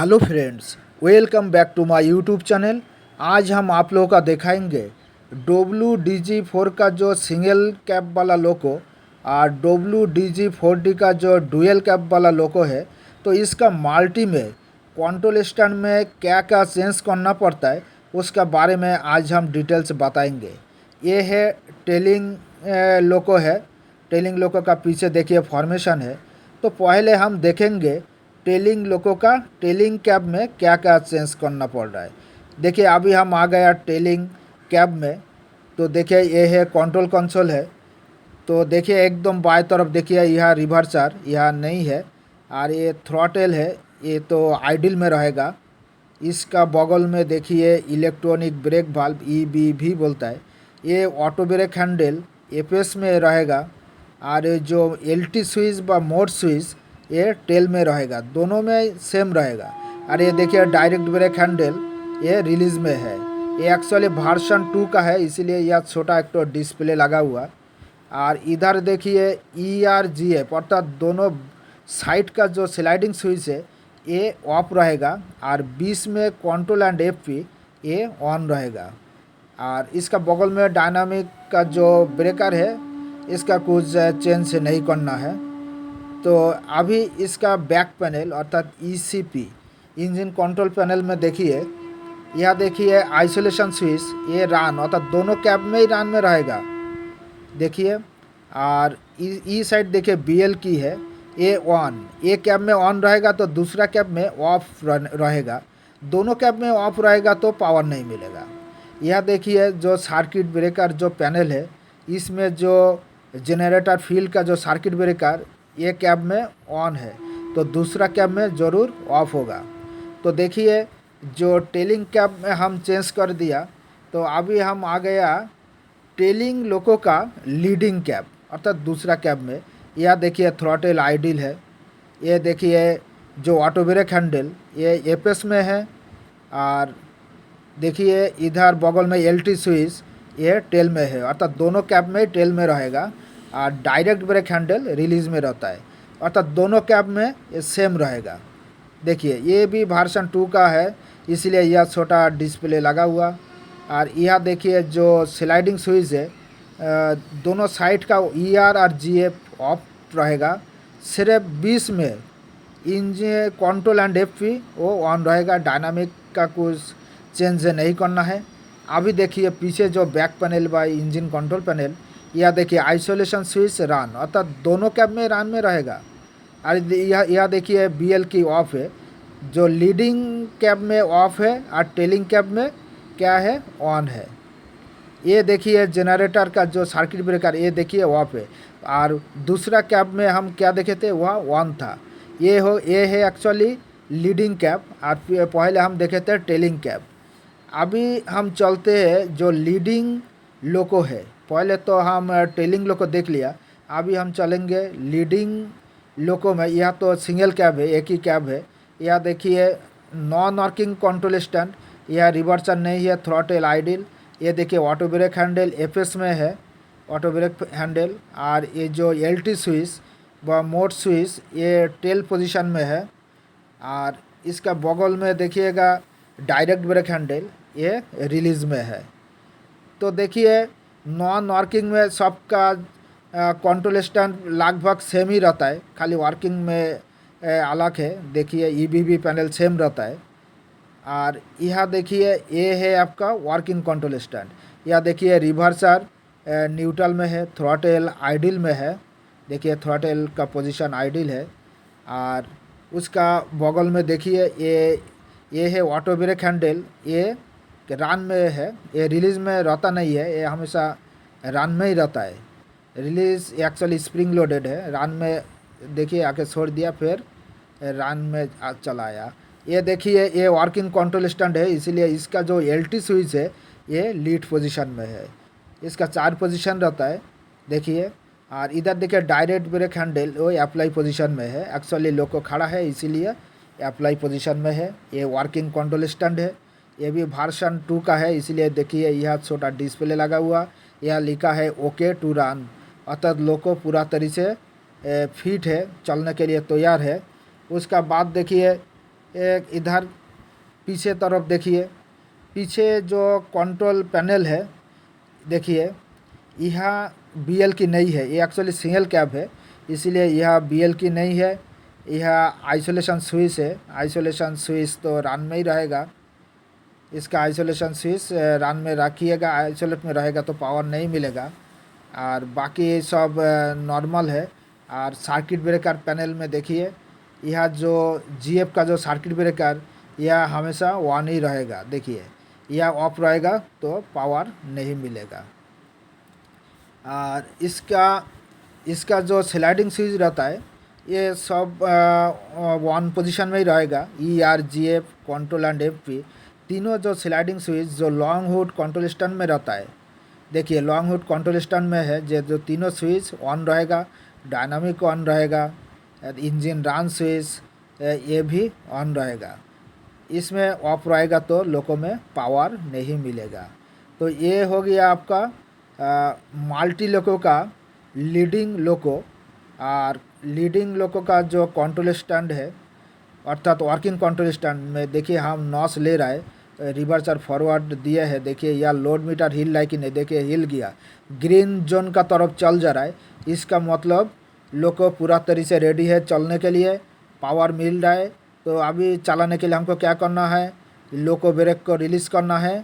Hello friends, welcome back to my YouTube channel. आज हम आप लोगों का दिखाएंगे WDG4 का जो सिंगल कैप वाला लोको और WDG4D का जो डुअल कैप वाला लोको है, तो इसका मल्टी में कंट्रोल स्टैंड में क्या क्या चेंज करना पड़ता है उसका बारे में आज हम डिटेल्स बताएंगे। ये है टेलिंग लोको है। टेलिंग लोको का पीछे देखिए फॉर्मेशन है। तो पहले हम देखेंगे टेलिंग लोको का टेलिंग कैब में क्या क्या चेंज करना पड़ रहा है। देखिए अभी हम आ गया टेलिंग कैब में। तो देखिए ये है कंट्रोल कंसोल है। तो देखिए एकदम बाएं तरफ देखिए यह रिवर्सर यह नहीं है और ये थ्रॉटल है, ये तो आइडिल में रहेगा। इसका बगल में देखिए इलेक्ट्रॉनिक ब्रेक वाल्व EBV बोलता है। ये ऑटो ब्रेक हैंडल एपीएस में रहेगा और ये जो LT स्विच व मोड स्विच ये टेल में रहेगा, दोनों में सेम रहेगा। और ये देखिए डायरेक्ट ब्रेक हैंडल ये रिलीज में है। ये एक्चुअली वर्जन 2 का है, इसीलिए यह छोटा एक तो डिस्प्ले लगा हुआ। और इधर देखिए ERGF अर्थात दोनों साइड का जो स्लाइडिंग स्विच है ये ऑफ रहेगा और बीच में कंट्रोल एंड FP ये ऑन रहेगा। और इसका बगल में डायनामिक का जो ब्रेकर है इसका कुछ चेंज नहीं करना है। तो अभी इसका बैक पैनल अर्थात ECP इंजन कंट्रोल पैनल में देखिए, यह देखिए आइसोलेशन स्विच ये रन अर्थात दोनों कैब में ही रन में रहेगा देखिए। और ई साइड देखिए BL की है, ये ऑन, ये कैब में ऑन रहेगा तो दूसरा कैब में ऑफ रहेगा। दोनों कैब में ऑफ रहेगा तो पावर नहीं मिलेगा। यह देखिए जो सर्किट ब्रेकर जो पैनल है, इसमें जो जनरेटर फील्ड का जो सर्किट ब्रेकर ये कैब में ऑन है तो दूसरा कैब में ज़रूर ऑफ होगा। तो देखिए जो टेलिंग कैब में हम चेंज कर दिया, तो अभी हम आ गया टेलिंग लोको का लीडिंग कैब अर्थात दूसरा कैब में। यह देखिए थ्रॉटल आइडिल है। ये देखिए जो ऑटो ब्रेक हैंडल ये एपीएस में है। और देखिए इधर बगल में LT स्विच ये टेल में है अर्थात दोनों कैब में टेल में रहेगा। और डायरेक्ट ब्रेक हैंडल रिलीज में रहता है अर्थात दोनों कैब में ये सेम रहेगा। देखिए ये भी वर्जन 2 का है, इसलिए यह छोटा डिस्प्ले लगा हुआ। और यह देखिए जो स्लाइडिंग स्विच है दोनों साइड का ER और GF ऑफ रहेगा, सिर्फ बीच में इंजन कंट्रोल एंड FP वो ऑन रहेगा। डायनामिक का कुछ चेंज नहीं करना है। अभी देखिए पीछे जो बैक पैनल व इंजन कंट्रोल पैनल, यह देखिए आइसोलेशन स्विच रन अर्थात दोनों कैब में रन में रहेगा। और यह देखिए BL की ऑफ है, जो लीडिंग कैब में ऑफ है और टेलिंग कैब में क्या है ऑन है। ये देखिए जनरेटर का जो सर्किट ब्रेकर ये देखिए ऑफ है और दूसरा कैब में हम क्या देखे थे वह ऑन था। ये है एक्चुअली लीडिंग कैब और पहले हम देखे थे टेलिंग कैब। अभी हम चलते हैं जो लीडिंग लोको है। पहले तो हम टेलिंग लोको देख लिया, अभी हम चलेंगे लीडिंग लोको में। यह तो सिंगल कैब है, एक ही कैब है। यह देखिए नॉन वर्किंग कंट्रोल स्टैंड, यह रिवर्सर नहीं है, थ्रॉटल आइडिल। ये देखिए ऑटो ब्रेक हैंडल एपीएस में है, ऑटो ब्रेक हैंडल। और ये जो LT स्विच व मोड स्विच ये टेल पोजीशन में है। और इसका बगल में देखिएगा डायरेक्ट ब्रेक हैंडल ये रिलीज में है। तो देखिए नॉन वर्किंग में सबका कंट्रोल स्टैंड लगभग सेम ही रहता है, खाली वर्किंग में अलग है। देखिए EBV पैनल सेम रहता है। और यह देखिए ये है आपका वर्किंग कंट्रोल स्टैंड। यह देखिए रिवर्सर न्यूट्रल में है, थ्रॉटल आइडिल में है। देखिए थ्रॉटल का पोजीशन आइडिल है। और उसका बगल में देखिए ये है ऑटो ब्रेक हैंडल, ये रन में है, ये रिलीज में रहता नहीं है, ये हमेशा रन में ही रहता है। रिलीज एक्चुअली स्प्रिंग लोडेड है, रन में देखिए आके छोड़ दिया फिर रन में चला आया। ये देखिए ये वर्किंग कंट्रोल स्टैंड है, इसीलिए इसका जो LT स्विच है ये लीड पोजीशन में है। इसका 4 पोजीशन रहता है देखिए। और इधर देखिए डायरेक्ट ब्रेक हैंडल वो अप्लाई पोजीशन में है, एक्चुअली लोको खड़ा है इसीलिए अप्लाई पोजीशन में है। ये वर्किंग कंट्रोल स्टैंड है, ये भी वर्जन 2 का है, इसीलिए देखिए यह छोटा डिस्प्ले लगा हुआ। यह लिखा है OK टू रन अर्थात लोको पूरा तरीके से फिट है, चलने के लिए तैयार है। उसका बाद देखिए एक इधर पीछे तरफ देखिए, पीछे जो कंट्रोल पैनल है देखिए, यह बीएल की नहीं है, ये एक्चुअली सिंगल कैब है, इसीलिए यह बीएल की नहीं है। यह आइसोलेशन स्विच है, आइसोलेशन स्विच तो रन में ही रहेगा। इसका आइसोलेशन स्विच रन में रखिएगा, आइसोलेट में रहेगा तो पावर नहीं मिलेगा। और बाकी सब नॉर्मल है। और सर्किट ब्रेकर पैनल में देखिए, यह जो जीएफ का जो सर्किट ब्रेकर यह हमेशा ऑन ही रहेगा। देखिए यह ऑफ रहेगा तो पावर नहीं मिलेगा। और इसका जो स्लाइडिंग स्विच रहता है ये सब वन पोजीशन में ही रहेगा। ERGF कंट्रोल एंड FP तीनों जो स्लाइडिंग स्विच जो लॉन्ग हुड कंट्रोल स्टैंड में रहता है, देखिए लॉन्ग हुड कंट्रोल स्टैंड में है जो तीनों स्विच ऑन रहेगा, डायनामिक ऑन रहेगा, इंजन रन स्विच ये भी ऑन रहेगा। इसमें ऑफ रहेगा तो लोको में पावर नहीं मिलेगा। तो ये हो गया आपका मल्टी लोको का लीडिंग लोको। और लीडिंग लोको का जो कंट्रोल स्टैंड है अर्थात वर्किंग कंट्रोल स्टैंड में देखिए हम नॉस ले रहा है, रिवर्स और फॉरवर्ड दिए है। देखिए यह लोड मीटर हिल रहा है कि नहीं, देखिए हिल गया, ग्रीन जोन का तरफ चल जा रहा है। इसका मतलब लोको पूरा तरीके से रेडी है चलने के लिए, पावर मिल रहा है। तो अभी चलाने के लिए हमको क्या करना है, लोको ब्रेक को रिलीज़ करना है